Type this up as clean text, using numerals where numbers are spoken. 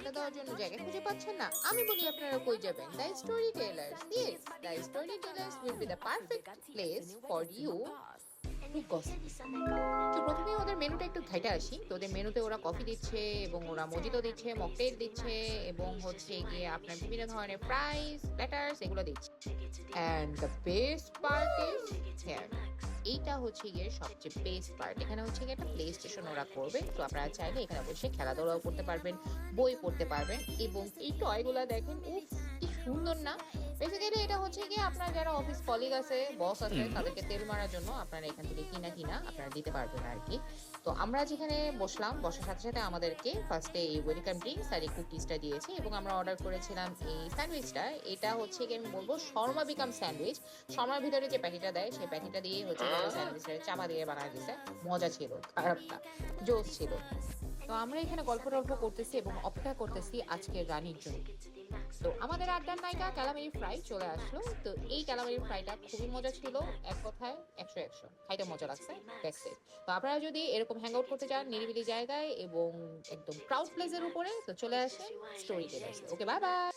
আড্ডা দেওয়ার জন্য জায়গা খুঁজে পাচ্ছেন না, আমি বলি আপনারা কই যাবেন? The story tellers. Yes, the story tellers will be the perfect place for you to gossip. তো প্রথমেই ওদের মেনুটা একটু ঘাইটা আসি। তো ওদের মেনুতে ওরা কফি দিচ্ছে এবং ওরা মজিতো দিচ্ছে, মকটেল দিচ্ছে এবং হচ্ছে গিয়ে আপনার বিভিন্ন ধরনের ফ্রাইস, প্ল্যাটার্স এগুলো দিচ্ছে। And the best part is here. এইটা হচ্ছে গিয়ে সবচেয়ে বেস্ট পার্ট। এখানে হচ্ছে গিয়ে একটা প্লে স্টেশন ওরা করবে। তো আপনারা চাইলে এখানে বসে খেলাধুলাও করতে পারবেন, বই পড়তে পারবেন এবং এই টয়গুলা দেখেন, উফ কি সুন্দর না? বেসিক্যালি এটা হচ্ছে গিয়ে আপনার যারা অফিস কলিগ আছে, বস আছে, তাদেরকে তেল মারার জন্য আপনারা এখান থেকে কিনা আপনারা দিতে পারবেন আর কি। তো আমরা যেখানে বসলাম, বসার সাথে সাথে আমাদেরকে ফার্স্টে এই ওয়েলকাম ড্রিঙ্কস আর এই কুকিজটা দিয়েছে এবং আমরা অর্ডার করেছিলাম এই স্যান্ডউইচটা। এটা হচ্ছে কি আমি বলবো শর্মা বিকাম স্যান্ডউইচ। শর্মার ভিতরে যে প্যাকেটটা দেয় সেই প্যাকেটটা দিয়ে হচ্ছে স্যান্ডউইচটা চাপা দিয়ে বানায় দিয়েছে। মজা ছিল, খারাপ না, জোস ছিল। তো আমরা এখানে গল্প টল্প করতেছি এবং অপেক্ষা করতেছি আজকের রানীর জন্য। তো আমাদের আড্ডার নায়িকা ক্যালামেরি ফ্রাই চলে আসলো। তো এই ক্যালামেরি ফ্রাইটা খুবই মজা ছিল, এক কথায় 100 খাইতে মজা লাগছে। That's it. তো আপনারা যদি এরকম হ্যাং আউট করতে চান নিরিবিলি জায়গায় এবং একদম ক্রাউড প্লেসের উপরে, তো চলে আসেন স্টোরি টেলার্স। ওকে, বাই বাই।